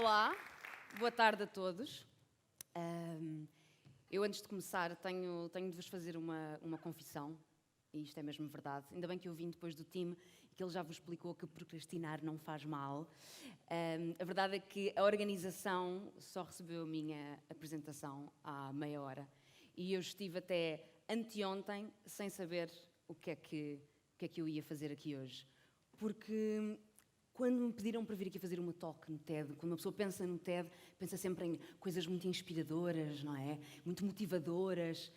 Olá, boa tarde a todos. Eu, antes de começar, tenho de vos fazer uma confissão, e isto é mesmo verdade. Ainda bem que eu vim depois do time e que ele já vos explicou que procrastinar não faz mal. A verdade é que a organização só recebeu a minha apresentação há meia hora e eu estive até anteontem sem saber o que é que eu ia fazer aqui hoje. Porque quando me pediram para vir aqui fazer uma talk no TED, quando uma pessoa pensa no TED, pensa sempre em coisas muito inspiradoras, não é? Muito motivadoras.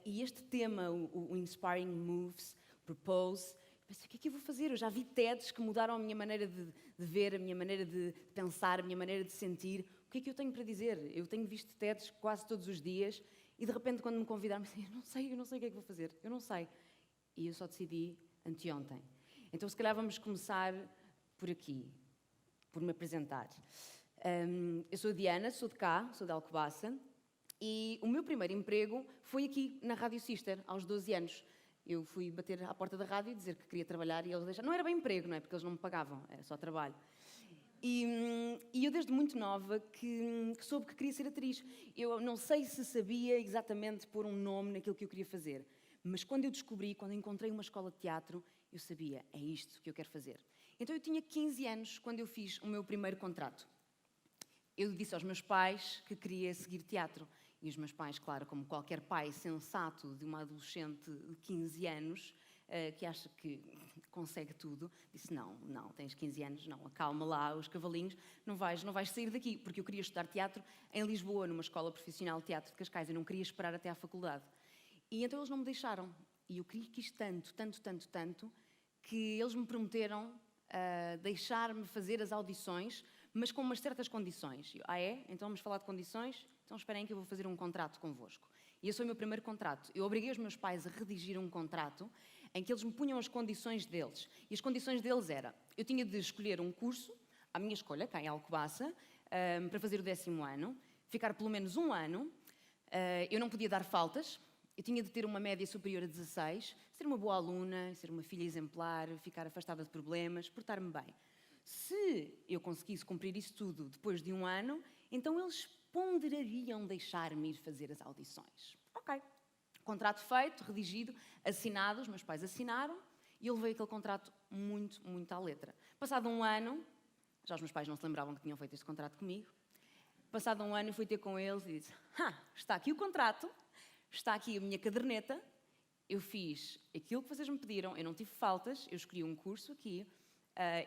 E este tema, o Inspiring Moves, Propose, pensei, o que é que eu vou fazer? Eu já vi TEDs que mudaram a minha maneira de ver, a minha maneira de pensar, a minha maneira de sentir. O que é que eu tenho para dizer? Eu tenho visto TEDs quase todos os dias e de repente quando me convidaram, eu não sei o que é que vou fazer, eu não sei. E eu só decidi anteontem. Então se calhar vamos começar por aqui, por me apresentar. Eu sou a Diana, sou de cá, sou de Alcobaça, e o meu primeiro emprego foi aqui, na Rádio Sister, aos 12 anos. Eu fui bater à porta da rádio e dizer que queria trabalhar e eles deixaram. Não era bem emprego, não é? Porque eles não me pagavam, era só trabalho. E eu, desde muito nova, que soube que queria ser atriz. Eu não sei se sabia exatamente pôr um nome naquilo que eu queria fazer, mas quando eu descobri, quando encontrei uma escola de teatro, eu sabia, é isto que eu quero fazer. Então eu tinha 15 anos quando eu fiz o meu primeiro contrato. Eu disse aos meus pais que queria seguir teatro. E os meus pais, claro, como qualquer pai sensato de uma adolescente de 15 anos, que acha que consegue tudo, disse, não, tens 15 anos, não, acalma lá os cavalinhos, não vais sair daqui. Porque eu queria estudar teatro em Lisboa, numa escola profissional de teatro de Cascais. Eu não queria esperar até à faculdade. E então eles não me deixaram. E eu quis tanto, que eles me prometeram deixar-me fazer as audições, mas com umas certas condições. Eu, é? Então vamos falar de condições? Então esperem que eu vou fazer um contrato convosco. E esse foi o meu primeiro contrato. Eu obriguei os meus pais a redigir um contrato em que eles me punham as condições deles. E as condições deles era, eu tinha de escolher um curso, à minha escolha, cá em Alcobaça, para fazer o 10º ano, ficar pelo menos um ano, eu não podia dar faltas, eu tinha de ter uma média superior a 16, ser uma boa aluna, ser uma filha exemplar, ficar afastada de problemas, portar-me bem. Se eu conseguisse cumprir isso tudo depois de um ano, então eles ponderariam deixar-me ir fazer as audições. Ok. Contrato feito, redigido, assinado, os meus pais assinaram e eu levei aquele contrato muito à letra. Passado um ano, já os meus pais não se lembravam que tinham feito esse contrato comigo, passado um ano eu fui ter com eles e disse, está aqui o contrato, está aqui a minha caderneta, eu fiz aquilo que vocês me pediram, eu não tive faltas, eu escolhi um curso aqui,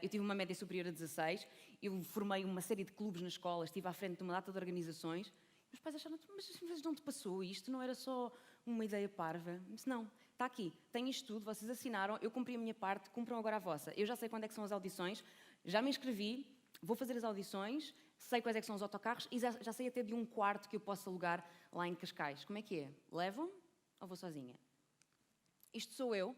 eu tive uma média superior a 16, eu formei uma série de clubes na escola, estive à frente de uma data de organizações. Meus pais acharam, mas não te passou isto? Não era só uma ideia parva? Eu disse, não, está aqui, tem isto tudo, vocês assinaram, eu cumpri a minha parte, cumpram agora a vossa. Eu já sei quando é que são as audições, já me inscrevi, vou fazer as audições, sei quais é que são os autocarros e já sei até de um quarto que eu posso alugar lá em Cascais. Como é que é? Levam ou vou sozinha? Isto sou eu,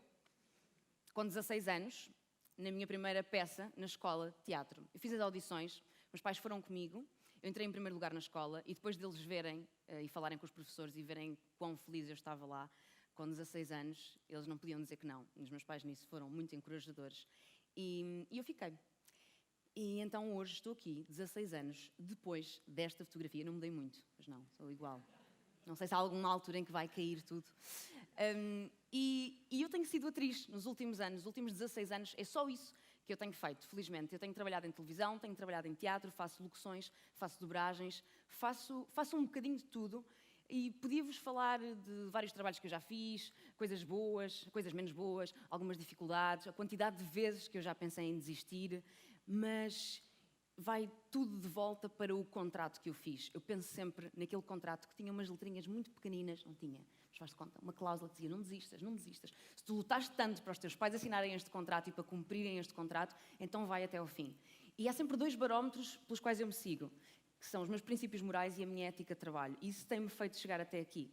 com 16 anos, na minha primeira peça na escola de teatro. Eu fiz as audições, meus pais foram comigo, eu entrei em primeiro lugar na escola e depois deles verem e falarem com os professores e verem quão feliz eu estava lá, com 16 anos, eles não podiam dizer que não. Os meus pais nisso foram muito encorajadores. E eu fiquei. E então hoje estou aqui, 16 anos, depois desta fotografia. Não mudei muito, mas não, sou igual. Não sei se há alguma altura em que vai cair tudo. E eu tenho sido atriz nos últimos anos, nos últimos 16 anos, é só isso que eu tenho feito, felizmente. Eu tenho trabalhado em televisão, tenho trabalhado em teatro, faço locuções, faço dobragens, faço um bocadinho de tudo. E podia-vos falar de vários trabalhos que eu já fiz, coisas boas, coisas menos boas, algumas dificuldades, a quantidade de vezes que eu já pensei em desistir, mas vai tudo de volta para o contrato que eu fiz. Eu penso sempre naquele contrato que tinha umas letrinhas muito pequeninas, não tinha, mas faz-te conta, uma cláusula que dizia não desistas. Se tu lutaste tanto para os teus pais assinarem este contrato e para cumprirem este contrato, então vai até ao fim. E há sempre 2 barómetros pelos quais eu me sigo, que são os meus princípios morais e a minha ética de trabalho. E isso tem-me feito chegar até aqui.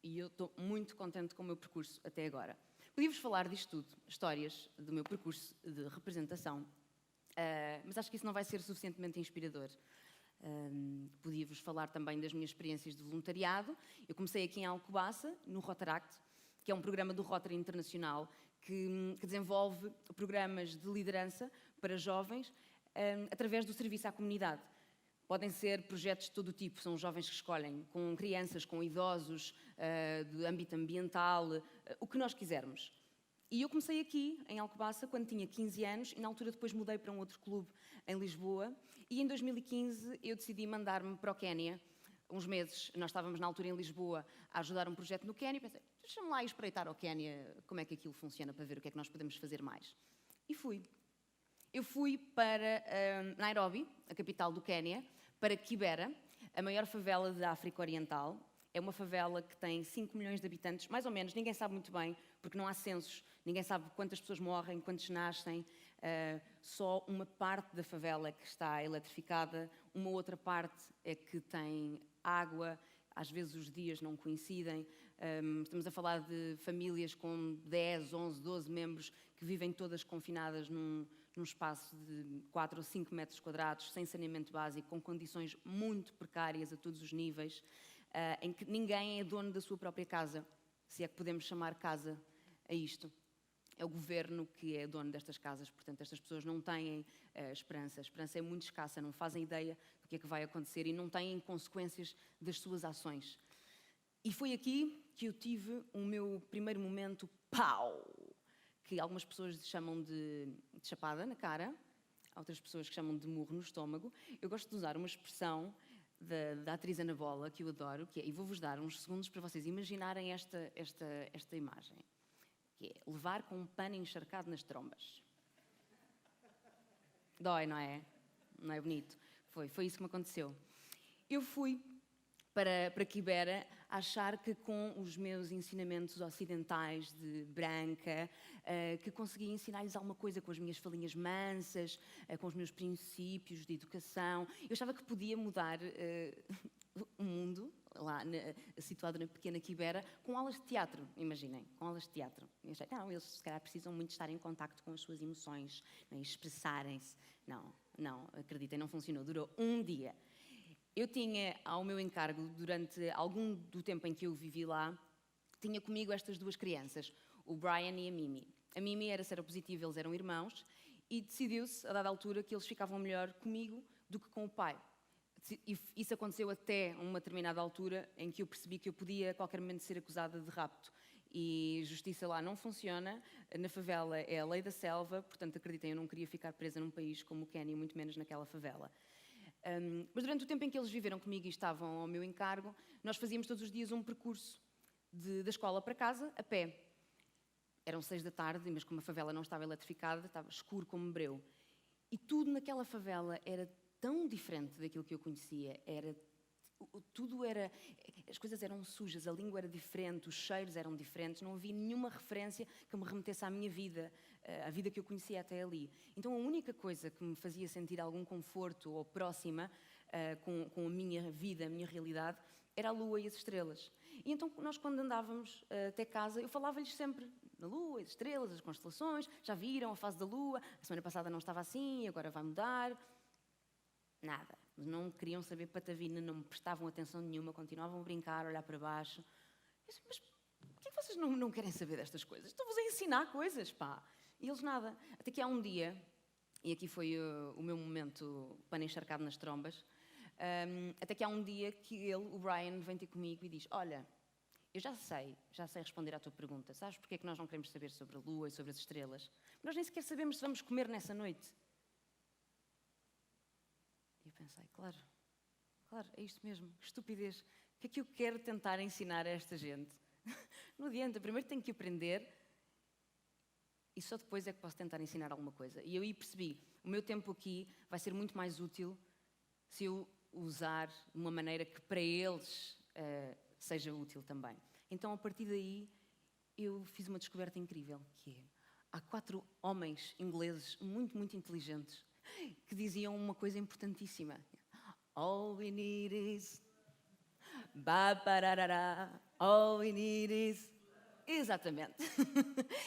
E eu estou muito contente com o meu percurso até agora. Podia-vos falar disto tudo, histórias do meu percurso de representação, mas acho que isso não vai ser suficientemente inspirador. Podia-vos falar também das minhas experiências de voluntariado. Eu comecei aqui em Alcobaça, no Rotaract, que é um programa do Rotary Internacional que desenvolve programas de liderança para jovens através do serviço à comunidade. Podem ser projetos de todo o tipo, são jovens que escolhem, com crianças, com idosos, de âmbito ambiental, o que nós quisermos. E eu comecei aqui, em Alcobaça, quando tinha 15 anos, e na altura depois mudei para um outro clube em Lisboa, e em 2015 eu decidi mandar-me para o Quénia. Uns meses, nós estávamos na altura em Lisboa a ajudar um projeto no Quénia, e pensei, deixa-me lá espreitar ao Quénia como é que aquilo funciona, para ver o que é que nós podemos fazer mais. E fui. Eu fui para Nairobi, a capital do Quénia, para Kibera, a maior favela da África Oriental. É uma favela que tem 5 milhões de habitantes, mais ou menos, ninguém sabe muito bem, porque não há censos, ninguém sabe quantas pessoas morrem, quantos nascem. Só uma parte da favela é que está eletrificada, uma outra parte é que tem água, às vezes os dias não coincidem. Estamos a falar de famílias com 10, 11, 12 membros que vivem todas confinadas num espaço de 4 ou 5 metros quadrados, sem saneamento básico, com condições muito precárias a todos os níveis, em que ninguém é dono da sua própria casa, se é que podemos chamar casa a isto. É o governo que é dono destas casas, portanto, estas pessoas não têm esperança. A esperança é muito escassa, não fazem ideia do que é que vai acontecer e não têm consequências das suas ações. E foi aqui que eu tive o meu primeiro momento pau, que algumas pessoas chamam de chapada na cara, outras pessoas que chamam de murro no estômago. Eu gosto de usar uma expressão da atriz Ana Bola, que eu adoro, que é, e vou-vos dar uns segundos para vocês imaginarem esta imagem, que é levar com um pano encharcado nas trombas. Dói, não é? Não é bonito? Foi isso que me aconteceu. Eu fui para Kibera achar que com os meus ensinamentos ocidentais de branca, que conseguia ensinar-lhes alguma coisa com as minhas falinhas mansas, com os meus princípios de educação. Eu achava que podia mudar o mundo, lá situado na pequena Kibera, com aulas de teatro, imaginem, com aulas de teatro. Eu achei, não, eles se calhar precisam muito estar em contacto com as suas emoções, né, expressarem-se. Não, acreditem, não funcionou, durou um dia. Eu tinha ao meu encargo, durante algum do tempo em que eu vivi lá, tinha comigo estas duas crianças, o Brian e a Mimi. A Mimi era seropositiva, eles eram irmãos, e decidiu-se, a dada altura, que eles ficavam melhor comigo do que com o pai. E isso aconteceu até uma determinada altura em que eu percebi que eu podia a qualquer momento ser acusada de rapto. E justiça lá não funciona, na favela é a lei da selva, portanto, acreditem, eu não queria ficar presa num país como o Quénia, muito menos naquela favela. Mas durante o tempo em que eles viveram comigo e estavam ao meu encargo, nós fazíamos todos os dias um percurso da escola para casa, a pé. Eram 6 da tarde, mas como a favela não estava eletrificada, estava escuro como breu. E tudo naquela favela era tão diferente daquilo que eu conhecia, as coisas eram sujas, a língua era diferente, os cheiros eram diferentes, não havia nenhuma referência que me remetesse à minha vida, à vida que eu conhecia até ali. Então a única coisa que me fazia sentir algum conforto ou próxima com a minha vida, a minha realidade, era a lua e as estrelas. E então nós, quando andávamos até casa, eu falava-lhes sempre na lua, as estrelas, as constelações, já viram a fase da lua, a semana passada não estava assim, agora vai mudar. Nada. Não queriam saber patavina, não me prestavam atenção nenhuma, continuavam a brincar, a olhar para baixo. Eu disse, mas porquê que vocês não querem saber destas coisas? Estou-vos a ensinar coisas, pá. E eles nada. Até que há um dia, e aqui foi o meu momento pano encharcado nas trombas, até que há um dia que ele, o Brian, vem ter comigo e diz, olha, eu já sei responder à tua pergunta. Sabes porquê é que nós não queremos saber sobre a lua e sobre as estrelas? Nós nem sequer sabemos se vamos comer nessa noite. E eu pensei, claro, é isto mesmo, que estupidez. O que é que eu quero tentar ensinar a esta gente? Não adianta, primeiro tenho que aprender e só depois é que posso tentar ensinar alguma coisa. E eu aí percebi, o meu tempo aqui vai ser muito mais útil se eu usar de uma maneira que para eles seja útil também. Então, a partir daí, eu fiz uma descoberta incrível, que é, há 4 homens ingleses muito, muito inteligentes que diziam uma coisa importantíssima. All we need is... Ba-ba-ra-ra-ra. All we need is... Exatamente.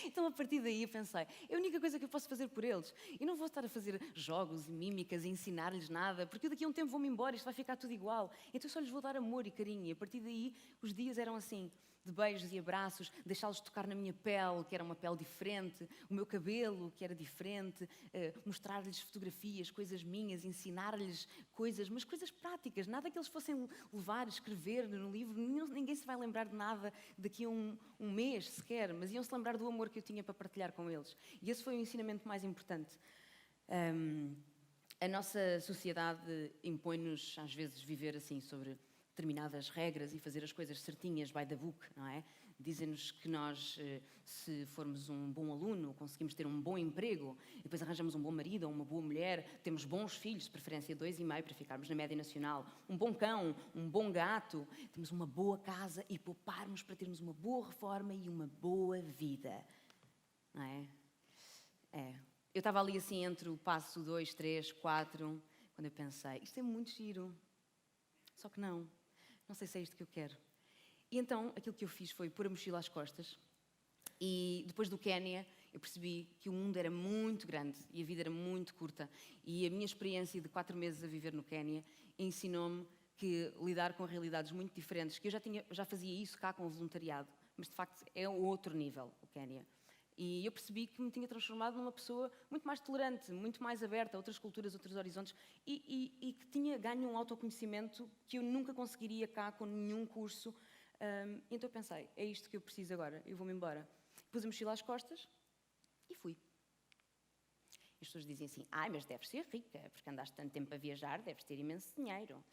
Então, a partir daí, eu pensei, é a única coisa que eu posso fazer por eles. E não vou estar a fazer jogos e mímicas e ensinar-lhes nada, porque daqui a um tempo vou-me embora e isto vai ficar tudo igual. Então, eu só lhes vou dar amor e carinho. E a partir daí, os dias eram assim, de beijos e abraços, deixá-los tocar na minha pele, que era uma pele diferente, o meu cabelo, que era diferente, mostrar-lhes fotografias, coisas minhas, ensinar-lhes coisas, mas coisas práticas, nada que eles fossem levar, escrever no livro, ninguém se vai lembrar de nada daqui a um mês sequer, mas iam-se lembrar do amor que eu tinha para partilhar com eles. E esse foi o ensinamento mais importante. A nossa sociedade impõe-nos, às vezes, viver assim sobre determinadas regras e fazer as coisas certinhas by the book, não é? Dizem-nos que nós, se formos um bom aluno, conseguimos ter um bom emprego, e depois arranjamos um bom marido ou uma boa mulher, temos bons filhos, de preferência 2,5 para ficarmos na média nacional, um bom cão, um bom gato, temos uma boa casa e pouparmos para termos uma boa reforma e uma boa vida, não é? Eu estava ali assim entre o passo 2, 3, 4, quando eu pensei, isto é muito giro, só que não sei se é isto que eu quero. E então, aquilo que eu fiz foi pôr a mochila às costas e depois do Quénia eu percebi que o mundo era muito grande e a vida era muito curta e a minha experiência de 4 meses a viver no Quénia ensinou-me que lidar com realidades muito diferentes, que eu já fazia isso cá com o voluntariado, mas de facto é outro nível o Quénia. E eu percebi que me tinha transformado numa pessoa muito mais tolerante, muito mais aberta a outras culturas, outros horizontes e que tinha ganho um autoconhecimento que eu nunca conseguiria cá com nenhum curso. Então eu pensei, é isto que eu preciso agora, eu vou-me embora. Pus a mochila às costas e fui. As pessoas dizem assim, mas deves ser rica, porque andaste tanto tempo a viajar, deves ter imenso dinheiro.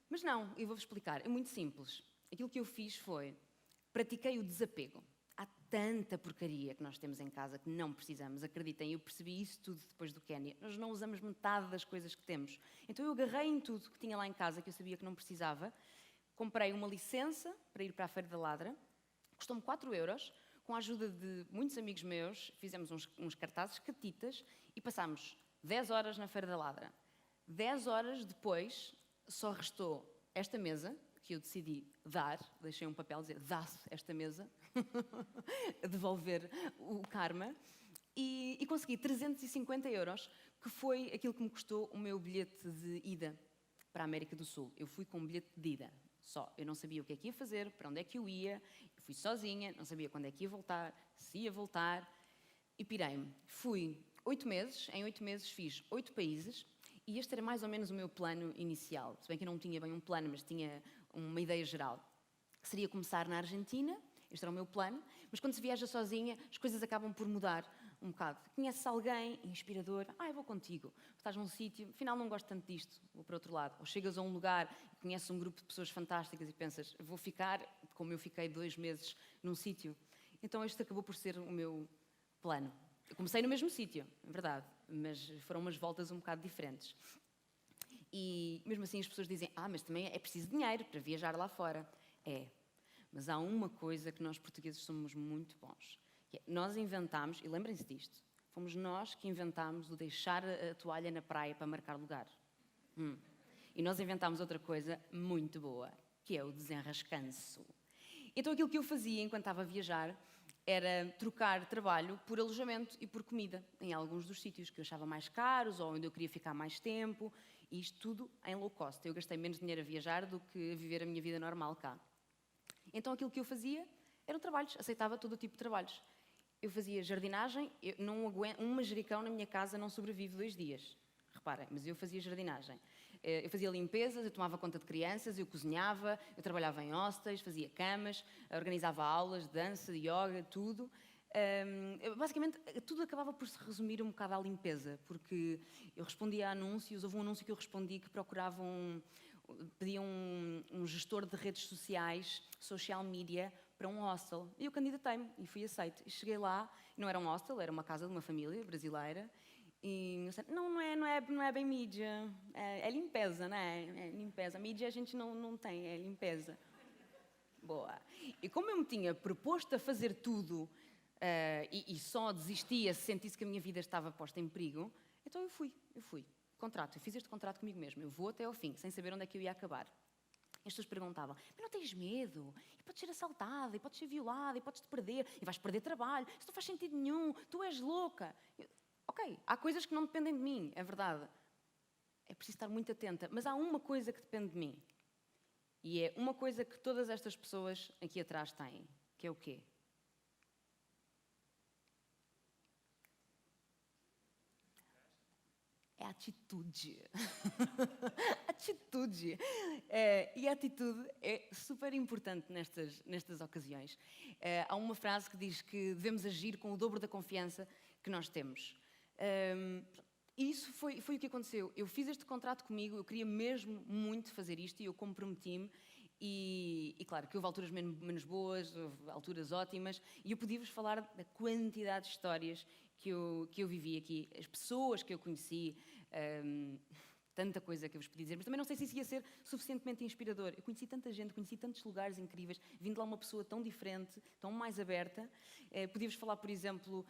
Mas não, eu vou-vos explicar, é muito simples. Aquilo que eu fiz foi, pratiquei o desapego. Há tanta porcaria que nós temos em casa que não precisamos. Acreditem, eu percebi isso tudo depois do Quénia. Nós não usamos metade das coisas que temos. Então eu agarrei em tudo que tinha lá em casa, que eu sabia que não precisava. Comprei uma licença para ir para a Feira da Ladra. Custou-me 4€. Com a ajuda de muitos amigos meus, fizemos uns cartazes catitas e passámos 10 horas na Feira da Ladra. 10 horas depois, só restou esta mesa, que eu decidi dar, deixei um papel a dizer, dá-se esta mesa, devolver o karma, e consegui 350€, que foi aquilo que me custou o meu bilhete de ida para a América do Sul. Eu fui com um bilhete de ida, só. Eu não sabia o que é que ia fazer, para onde é que eu ia, eu fui sozinha, não sabia quando é que ia voltar, se ia voltar, e pirei-me. Fui 8 meses, em 8 meses fiz 8 países, e este era mais ou menos o meu plano inicial. Se bem que eu não tinha bem um plano, mas tinha uma ideia geral. Que seria começar na Argentina, este era o meu plano, mas quando se viaja sozinha, as coisas acabam por mudar um bocado. Conheces alguém inspirador? Eu vou contigo. Estás num sítio, afinal não gosto tanto disto, vou para outro lado. Ou chegas a um lugar e conheces um grupo de pessoas fantásticas e pensas, vou ficar como eu fiquei 2 meses num sítio. Então este acabou por ser o meu plano. Eu comecei no mesmo sítio, é verdade, mas foram umas voltas um bocado diferentes. E mesmo assim as pessoas dizem, mas também é preciso dinheiro para viajar lá fora. Mas há uma coisa que nós portugueses somos muito bons. Que é, nós inventámos, e lembrem-se disto, fomos nós que inventámos o deixar a toalha na praia para marcar lugar. E nós inventámos outra coisa muito boa, que é o desenrascanço. Então aquilo que eu fazia enquanto estava a viajar era trocar trabalho por alojamento e por comida em alguns dos sítios que eu achava mais caros ou onde eu queria ficar mais tempo, e isto tudo em low cost. Eu gastei menos dinheiro a viajar do que a viver a minha vida normal cá. Então aquilo que eu fazia eram trabalhos, aceitava todo o tipo de trabalhos. Eu fazia jardinagem, um manjericão na minha casa não sobrevive 2 dias. Reparem, mas eu fazia jardinagem. Eu fazia limpezas, eu tomava conta de crianças, eu cozinhava, eu trabalhava em hostels, fazia camas, organizava aulas de dança, de yoga, tudo. Basicamente, tudo acabava por se resumir um bocado à limpeza, porque eu respondia a anúncios, houve um anúncio que eu respondi que pediam um gestor de redes sociais, social media, para um hostel. E eu candidatei-me e fui aceite. E cheguei lá, não era um hostel, era uma casa de uma família brasileira. E eu disse, não é bem mídia, é limpeza, não é? É limpeza. A mídia a gente não tem, é limpeza. Boa. E como eu me tinha proposto a fazer tudo e só desistia se sentisse que a minha vida estava posta em perigo, então eu fui. Eu fiz este contrato comigo mesma. Eu vou até ao fim, sem saber onde é que eu ia acabar. E as pessoas perguntavam, mas não tens medo? E podes ser assaltada, e podes ser violada, e podes-te perder, e vais perder trabalho. Isso não faz sentido nenhum, tu és louca. Ok, há coisas que não dependem de mim, é verdade. É preciso estar muito atenta. Mas há uma coisa que depende de mim. E é uma coisa que todas estas pessoas aqui atrás têm. Que é o quê? É atitude. Atitude. E a atitude é super importante nestas ocasiões. Há uma frase que diz que devemos agir com o dobro da confiança que nós temos. E isso foi o que aconteceu. Eu fiz este contrato comigo, eu queria mesmo muito fazer isto e eu comprometi-me. E claro que houve alturas menos boas, houve alturas ótimas, e eu podia-vos falar da quantidade de histórias que eu vivi aqui, as pessoas que eu conheci, tanta coisa que eu vos podia dizer, mas também não sei se isso ia ser suficientemente inspirador. Eu conheci tanta gente, conheci tantos lugares incríveis, vindo lá uma pessoa tão diferente, tão mais aberta. Podia-vos falar, por exemplo,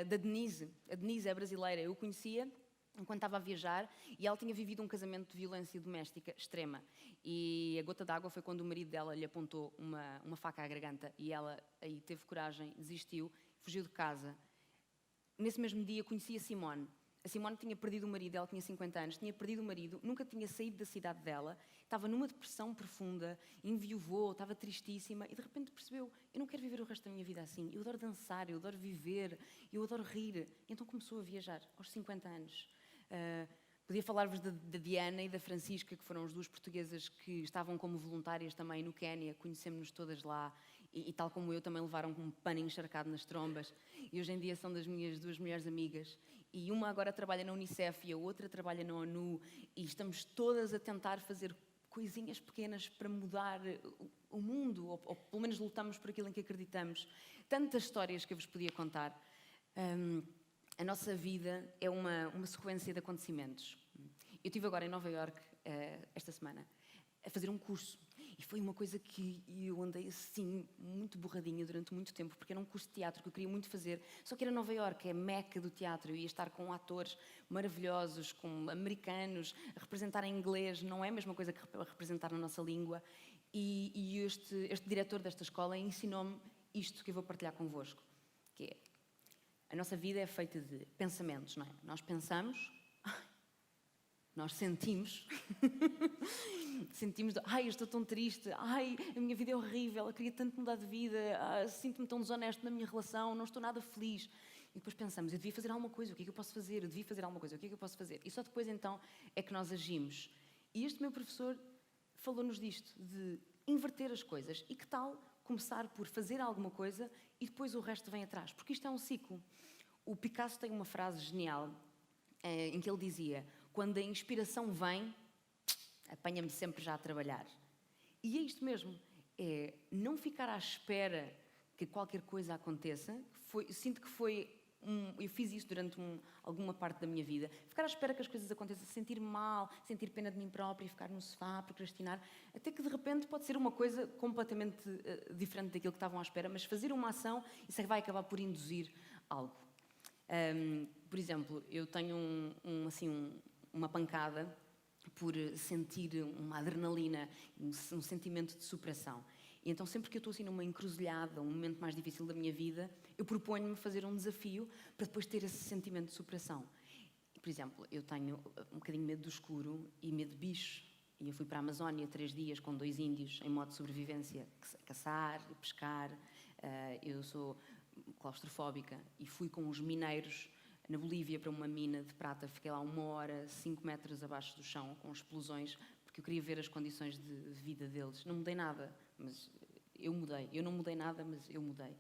da Denise. A Denise é brasileira, eu conhecia enquanto estava a viajar, e ela tinha vivido um casamento de violência doméstica extrema. E a gota d'água foi quando o marido dela lhe apontou uma faca à garganta, e ela aí teve coragem, desistiu, fugiu de casa. Nesse mesmo dia conheci a Simone. A Simone tinha perdido o marido, ela tinha 50 anos, tinha perdido o marido, nunca tinha saído da cidade dela, estava numa depressão profunda, enviuvou, estava tristíssima, e de repente percebeu, eu não quero viver o resto da minha vida assim, eu adoro dançar, eu adoro viver, eu adoro rir. E então começou a viajar, aos 50 anos. Podia falar-vos da Diana e da Francisca, que foram as duas portuguesas que estavam como voluntárias também no Quénia, conhecemos-nos todas lá, e tal como eu também levaram um pano encharcado nas trombas, e hoje em dia são das minhas duas melhores amigas, e uma agora trabalha na Unicef e a outra trabalha na ONU, e estamos todas a tentar fazer coisinhas pequenas para mudar o mundo, ou pelo menos lutamos por aquilo em que acreditamos. Tantas histórias que eu vos podia contar. A nossa vida é uma sequência de acontecimentos. Eu estive agora em Nova Iorque, esta semana, a fazer um curso. E foi uma coisa que eu andei assim, muito borradinha durante muito tempo, porque era um curso de teatro que eu queria muito fazer. Só que era Nova Iorque, é a meca do teatro. Eu ia estar com atores maravilhosos, com americanos, a representar em inglês. Não é a mesma coisa que a representar na nossa língua. E este diretor desta escola ensinou-me isto que eu vou partilhar convosco, que é: a nossa vida é feita de pensamentos, não é? Nós pensamos, nós sentimos, sentimos, eu estou tão triste, a minha vida é horrível, eu queria tanto mudar de vida, sinto-me tão desonesto na minha relação, não estou nada feliz. E depois pensamos, eu devia fazer alguma coisa, o que é que eu posso fazer? Eu devia fazer alguma coisa, o que é que eu posso fazer? E só depois então é que nós agimos. E este meu professor falou-nos disto, de inverter as coisas. E que tal começar por fazer alguma coisa e depois o resto vem atrás? Porque isto é um ciclo. O Picasso tem uma frase genial em que ele dizia: quando a inspiração vem, apanha-me sempre já a trabalhar. E é isto mesmo, é não ficar à espera que qualquer coisa aconteça. Sinto que eu fiz isso durante alguma parte da minha vida. Ficar à espera que as coisas aconteçam, sentir mal, sentir pena de mim própria, ficar no sofá, procrastinar, até que de repente pode ser uma coisa completamente diferente daquilo que estavam à espera, mas fazer uma ação, isso é que vai acabar por induzir algo. Por exemplo, eu tenho uma pancada por sentir uma adrenalina, um sentimento de superação. E então, sempre que eu estou assim numa encruzilhada, um momento mais difícil da minha vida, eu proponho-me fazer um desafio para depois ter esse sentimento de superação. Por exemplo, eu tenho um bocadinho medo do escuro e medo de bichos. E eu fui para a Amazónia 3 dias com 2 índios em modo de sobrevivência, caçar e pescar. Eu sou claustrofóbica e fui com os mineiros na Bolívia para uma mina de prata. Fiquei lá 1 hora, 5 metros abaixo do chão, com explosões, porque eu queria ver as condições de vida deles. Não mudei nada, mas eu mudei. Eu não mudei nada, mas eu mudei.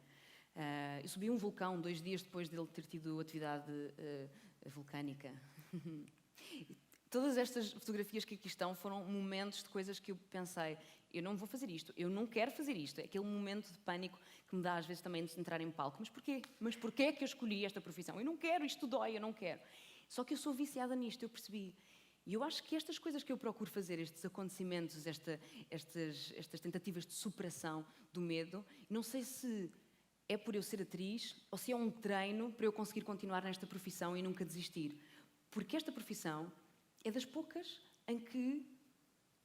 Eu subi um vulcão 2 dias depois dele ter tido atividade vulcânica. Todas estas fotografias que aqui estão foram momentos de coisas que eu pensei: eu não vou fazer isto, eu não quero fazer isto. É aquele momento de pânico que me dá às vezes também de entrar em palco. Mas porquê? Mas porquê é que eu escolhi esta profissão? Eu não quero, isto dói, eu não quero. Só que eu sou viciada nisto, eu percebi. E eu acho que estas coisas que eu procuro fazer, estes acontecimentos, estas tentativas de superação do medo, não sei se é por eu ser atriz ou se é um treino para eu conseguir continuar nesta profissão e nunca desistir. Porque esta profissão é das poucas em que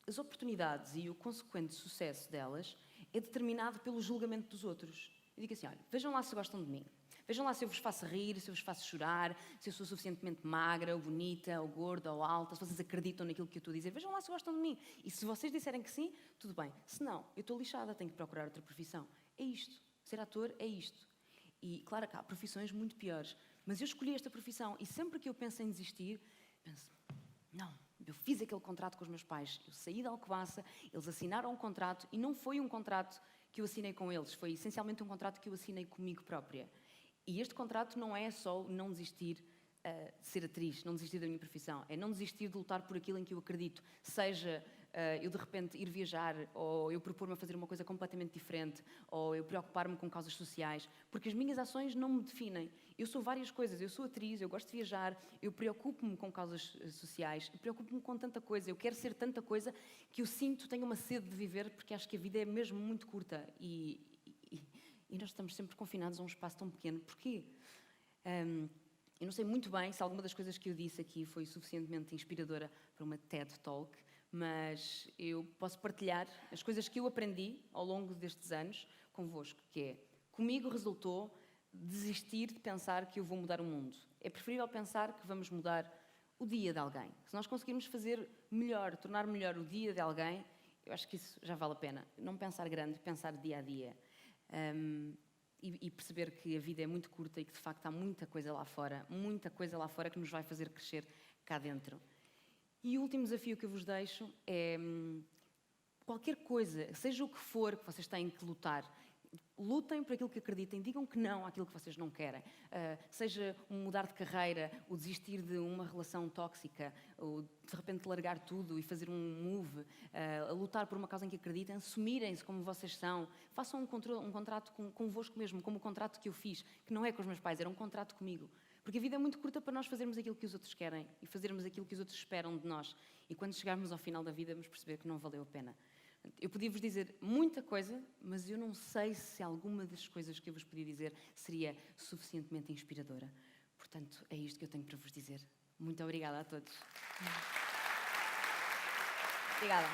as oportunidades e o consequente sucesso delas é determinado pelo julgamento dos outros. Eu digo assim, olha, vejam lá se gostam de mim. Vejam lá se eu vos faço rir, se eu vos faço chorar, se eu sou suficientemente magra, ou bonita, ou gorda, ou alta, se vocês acreditam naquilo que eu estou a dizer. Vejam lá se gostam de mim. E se vocês disserem que sim, tudo bem. Se não, eu estou lixada, tenho que procurar outra profissão. É isto. Ser ator é isto. E claro que há profissões muito piores, mas eu escolhi esta profissão e sempre que eu penso em desistir, penso, não, eu fiz aquele contrato com os meus pais, eu saí da Alcobaça, eles assinaram um contrato e não foi um contrato que eu assinei com eles, foi essencialmente um contrato que eu assinei comigo própria. E este contrato não é só não desistir de ser atriz, não desistir da minha profissão, é não desistir de lutar por aquilo em que eu acredito, seja eu de repente ir viajar, ou eu propor-me a fazer uma coisa completamente diferente, ou eu preocupar-me com causas sociais, porque as minhas ações não me definem. Eu sou várias coisas, eu sou atriz, eu gosto de viajar, eu preocupo-me com causas sociais, eu preocupo-me com tanta coisa, eu quero ser tanta coisa que eu sinto, tenho uma sede de viver, porque acho que a vida é mesmo muito curta e nós estamos sempre confinados a um espaço tão pequeno. Porquê? Eu não sei muito bem se alguma das coisas que eu disse aqui foi suficientemente inspiradora para uma TED Talk, mas eu posso partilhar as coisas que eu aprendi ao longo destes anos convosco, que é, comigo resultou desistir de pensar que eu vou mudar o mundo. É preferível pensar que vamos mudar o dia de alguém. Se nós conseguirmos fazer melhor, tornar melhor o dia de alguém, eu acho que isso já vale a pena. Não pensar grande, pensar dia a dia. E perceber que a vida é muito curta e que de facto há muita coisa lá fora que nos vai fazer crescer cá dentro. E o último desafio que eu vos deixo é qualquer coisa, seja o que for que vocês têm que lutar, lutem por aquilo que acreditem, digam que não àquilo que vocês não querem. Seja mudar de carreira, ou desistir de uma relação tóxica, ou de repente largar tudo e fazer um move, a lutar por uma causa em que acreditem, assumirem-se como vocês são, façam um contrato convosco mesmo, como o contrato que eu fiz, que não é com os meus pais, era um contrato comigo. Porque a vida é muito curta para nós fazermos aquilo que os outros querem e fazermos aquilo que os outros esperam de nós. E quando chegarmos ao final da vida, vamos perceber que não valeu a pena. Eu podia vos dizer muita coisa, mas eu não sei se alguma das coisas que eu vos podia dizer seria suficientemente inspiradora. Portanto, é isto que eu tenho para vos dizer. Muito obrigada a todos. Obrigada.